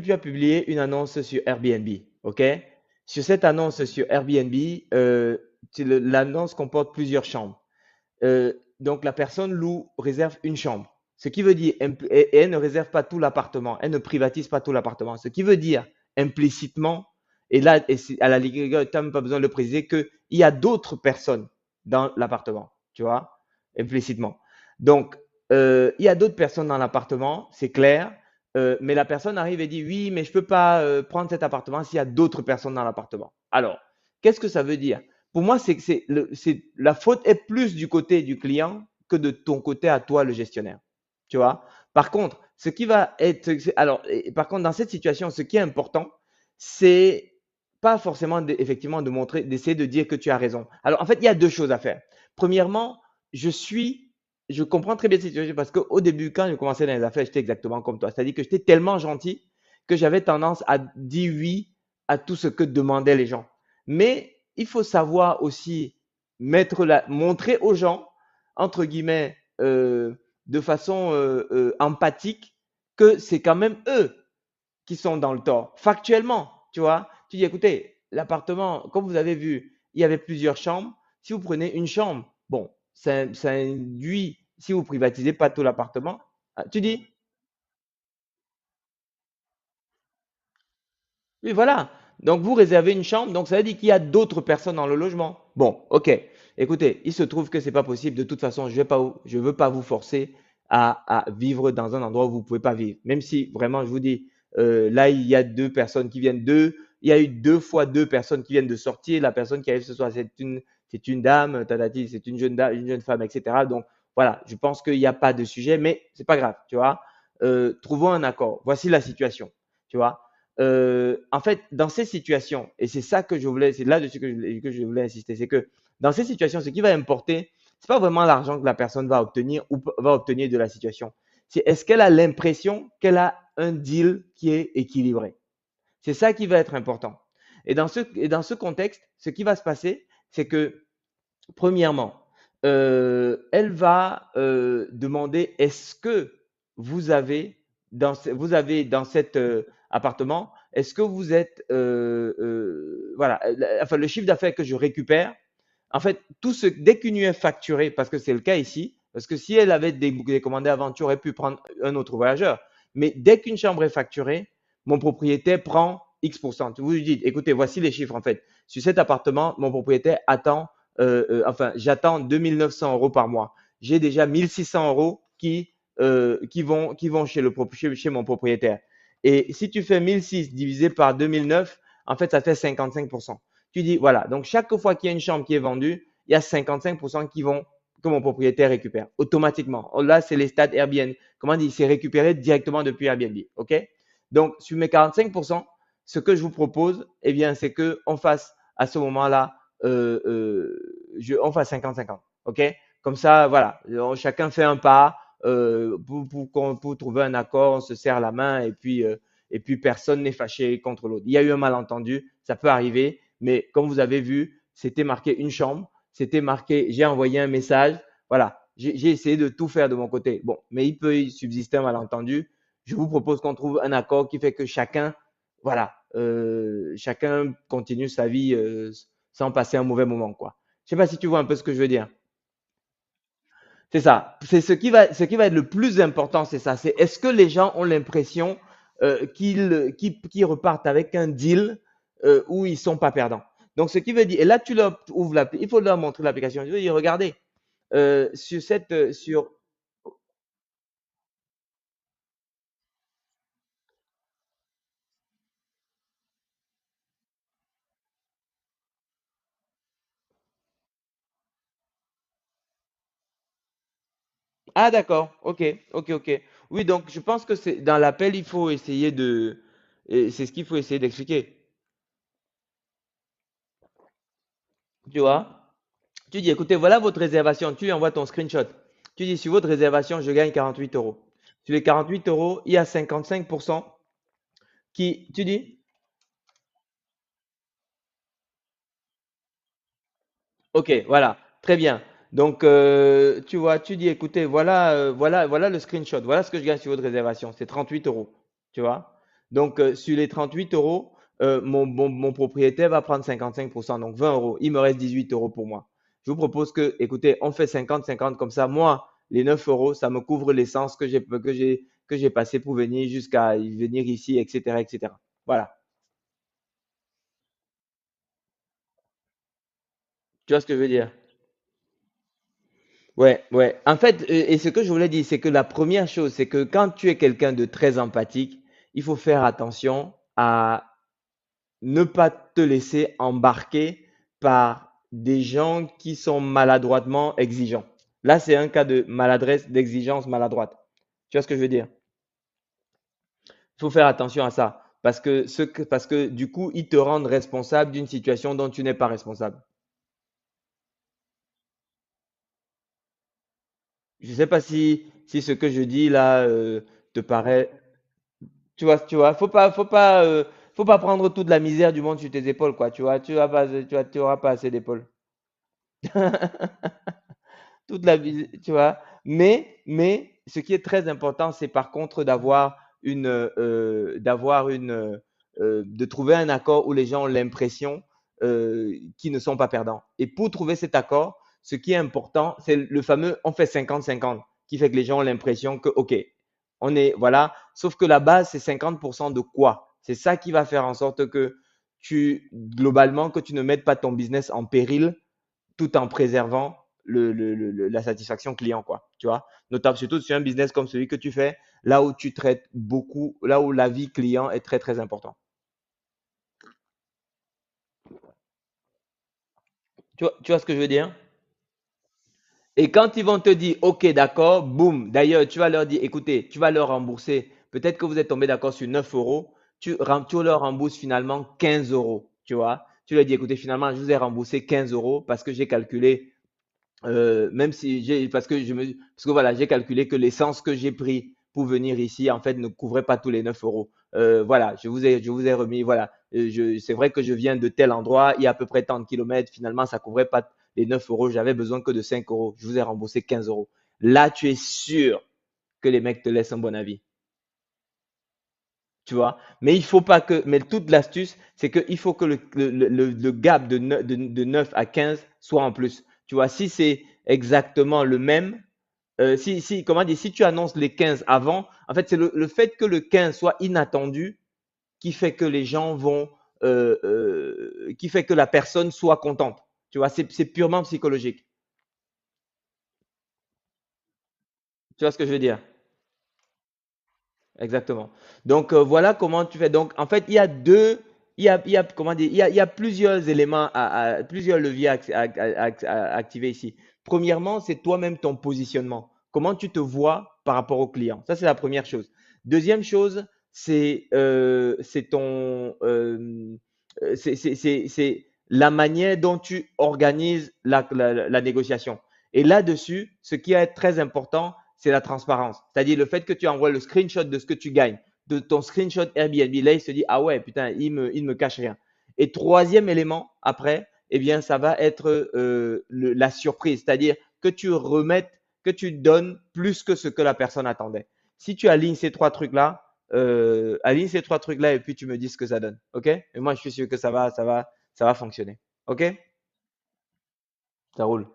tu as publié une annonce sur Airbnb, OK? Sur cette annonce sur Airbnb, l'annonce comporte plusieurs chambres. Donc, la personne loue, réserve une chambre. Ce qui veut dire, et elle ne réserve pas tout l'appartement, elle ne privatise pas tout l'appartement. Ce qui veut dire implicitement, et là, à la rigueur, tu n'as même pas besoin de le préciser, qu'il y a d'autres personnes dans l'appartement, tu vois, implicitement. Donc, il y a d'autres personnes dans l'appartement, c'est clair, mais la personne arrive et dit, oui, mais je ne peux pas prendre cet appartement s'il y a d'autres personnes dans l'appartement. Alors, qu'est-ce que ça veut dire? Pour moi, c'est que la faute est plus du côté du client que de ton côté à toi, le gestionnaire. Tu vois? Par contre, ce qui va être, alors, par contre, dans cette situation, ce qui est important, c'est pas forcément effectivement de montrer, d'essayer de dire que tu as raison. Alors, en fait, il y a deux choses à faire. Premièrement, je comprends très bien cette situation parce qu'au début, quand je commençais dans les affaires, j'étais exactement comme toi. C'est-à-dire que j'étais tellement gentil que j'avais tendance à dire oui à tout ce que demandaient les gens. Mais il faut savoir aussi montrer aux gens, entre guillemets, de façon empathique, que c'est quand même eux qui sont dans le tort. Factuellement, tu vois, tu dis, écoutez, l'appartement, comme vous avez vu, il y avait plusieurs chambres. Si vous prenez une chambre, bon, ça induit, si vous privatisez pas tout l'appartement, tu dis, oui, voilà. Donc, vous réservez une chambre, donc ça veut dire qu'il y a d'autres personnes dans le logement. Bon, ok. Écoutez, il se trouve que c'est pas possible. De toute façon, je veux pas vous forcer à vivre dans un endroit où vous pouvez pas vivre. Même si vraiment, je vous dis, là, il y a deux personnes qui viennent il y a eu deux fois deux personnes qui viennent de sortir. La personne qui arrive ce soir, c'est une dame, tadati, c'est une jeune dame, une jeune femme, etc. Donc, voilà, je pense qu'il n'y a pas de sujet, mais c'est pas grave, tu vois. Trouvons un accord. Voici la situation, tu vois. En fait, dans ces situations, et c'est ça que je voulais, c'est là-dessus que je voulais insister, c'est que dans ces situations, ce qui va importer, c'est pas vraiment l'argent que la personne va obtenir ou va obtenir de la situation. C'est est-ce qu'elle a l'impression qu'elle a un deal qui est équilibré. C'est ça qui va être important. Et dans ce contexte, ce qui va se passer, c'est que premièrement, elle va demander est-ce que vous avez vous avez dans cet appartement, est-ce que vous êtes voilà, enfin le chiffre d'affaires que je récupère, en fait, dès qu'une nuit est facturée, parce que c'est le cas ici, parce que si elle avait décommandé avant, tu aurais pu prendre un autre voyageur. Mais dès qu'une chambre est facturée, mon propriétaire prend X%. Vous lui dites, écoutez, voici les chiffres en fait. Sur cet appartement, mon propriétaire attend enfin, j'attends 2900 euros par mois. J'ai déjà 1600 euros qui vont chez mon propriétaire. Et si tu fais 1006 divisé par 2009, en fait, ça fait 55%. Tu dis, voilà, donc chaque fois qu'il y a une chambre qui est vendue, il y a 55% que mon propriétaire récupère automatiquement. Là, c'est les stats Airbnb. Comment dire, c'est récupéré directement depuis Airbnb. OK? Donc, sur mes 45%, ce que je vous propose, eh bien, c'est qu'on fasse à ce moment-là on fait 50-50. OK? Comme ça, voilà, chacun fait un pas pour trouver un accord, on se serre la main et puis personne n'est fâché contre l'autre. Il y a eu un malentendu, ça peut arriver, mais comme vous avez vu, c'était marqué une chambre, c'était marqué, j'ai envoyé un message, voilà, j'ai essayé de tout faire de mon côté. Bon, mais il peut y subsister un malentendu. Je vous propose qu'on trouve un accord qui fait que chacun, voilà, chacun continue sa vie sans passer un mauvais moment, quoi. Je sais pas si tu vois un peu ce que je veux dire. C'est ça. C'est ce qui va être le plus important, c'est ça. C'est est-ce que les gens ont l'impression qu'ils repartent avec un deal où ils sont pas perdants. Donc, ce qui veut dire, et là, tu leur ouvres l'appli, il faut leur montrer l'application. Je veux dire, regardez, sur, ah, d'accord, ok, ok, ok. Oui, donc je pense que c'est dans l'appel, il faut essayer et c'est ce qu'il faut essayer d'expliquer. Tu vois? Tu dis, écoutez, voilà votre réservation. Tu lui envoies ton screenshot. Tu dis, sur votre réservation, je gagne 48 euros. Sur les 48 euros, il y a 55% tu dis, ok, voilà, très bien. Donc, tu vois, tu dis, écoutez, voilà le screenshot. Voilà ce que je gagne sur votre réservation. C'est 38 euros. Tu vois? Donc, sur les 38 euros, mon propriétaire va prendre 55%, donc 20 euros. Il me reste 18 euros pour moi. Je vous propose que, écoutez, on fait 50-50 comme ça. Moi, les 9 euros, ça me couvre l'essence que j'ai passé pour venir jusqu'à venir ici, etc., etc. Voilà. Tu vois ce que je veux dire? Ouais, ouais. En fait, et ce que je voulais dire, c'est que la première chose, c'est que quand tu es quelqu'un de très empathique, il faut faire attention à ne pas te laisser embarquer par des gens qui sont maladroitement exigeants. Là, c'est un cas de maladresse, d'exigence maladroite. Tu vois ce que je veux dire? Il faut faire attention à ça parce que du coup, ils te rendent responsable d'une situation dont tu n'es pas responsable. Je ne sais pas si ce que je dis là te paraît. Faut pas prendre toute la misère du monde sur tes épaules, quoi. Tu auras pas assez d'épaules. Toute la vie, tu vois. Mais ce qui est très important, c'est par contre de trouver un accord où les gens ont l'impression qu'ils ne sont pas perdants. Et pour trouver cet accord, ce qui est important, c'est le fameux on fait 50-50, qui fait que les gens ont l'impression que, OK, on est, voilà. Sauf que la base, c'est 50% de quoi? C'est ça qui va faire en sorte que globalement, que tu ne mettes pas ton business en péril tout en préservant la satisfaction client, quoi. Tu vois, notamment surtout sur un business comme celui que tu fais, là où tu traites beaucoup, là où la vie client est très très important. Tu vois ce que je veux dire? Et quand ils vont te dire, OK, d'accord, boum, d'ailleurs, tu vas leur dire, écoutez, tu vas leur rembourser. Peut-être que vous êtes tombé d'accord sur 9 euros, tu leur rembourses finalement 15 euros. Tu vois, tu leur dis, écoutez, finalement, je vous ai remboursé 15 euros parce que j'ai calculé même si j'ai, parce que voilà, j'ai calculé que l'essence que j'ai pris pour venir ici, en fait, ne couvrait pas tous les 9 euros. Voilà, je vous ai remis, voilà, c'est vrai que je viens de tel endroit, il y a à peu près tant de kilomètres, finalement, ça couvrait pas les 9 euros, j'avais besoin que de 5 euros, je vous ai remboursé 15 euros. Là, tu es sûr que les mecs te laissent un bon avis, tu vois. Mais il faut pas que, mais toute l'astuce, c'est qu'il faut que le gap de 9 à 15 soit en plus. Tu vois, si c'est exactement le même, comment dire, si tu annonces les 15 avant, en fait, c'est le fait que le 15 soit inattendu qui fait que les gens vont, qui fait que la personne soit contente. Tu vois, c'est purement psychologique. Tu vois ce que je veux dire? Exactement. Donc, voilà comment tu fais. Donc, en fait, il y a, comment dire, il y a plusieurs éléments, plusieurs leviers à activer ici. Premièrement, c'est toi-même ton positionnement. Comment tu te vois par rapport au client? Ça, c'est la première chose. Deuxième chose, c'est la manière dont tu organises la négociation. Et là-dessus, ce qui est très important, c'est la transparence. C'est-à-dire le fait que tu envoies le screenshot de ce que tu gagnes, de ton screenshot Airbnb. Là, il se dit, ah ouais, putain, il me cache rien. Et troisième élément, après, eh bien, ça va être la surprise. C'est-à-dire que tu remettes, que tu donnes plus que ce que la personne attendait. Si tu alignes ces trois trucs-là, aligne ces trois trucs-là et puis tu me dis ce que ça donne. OK? Et moi, je suis sûr que ça va fonctionner. OK? Ça roule.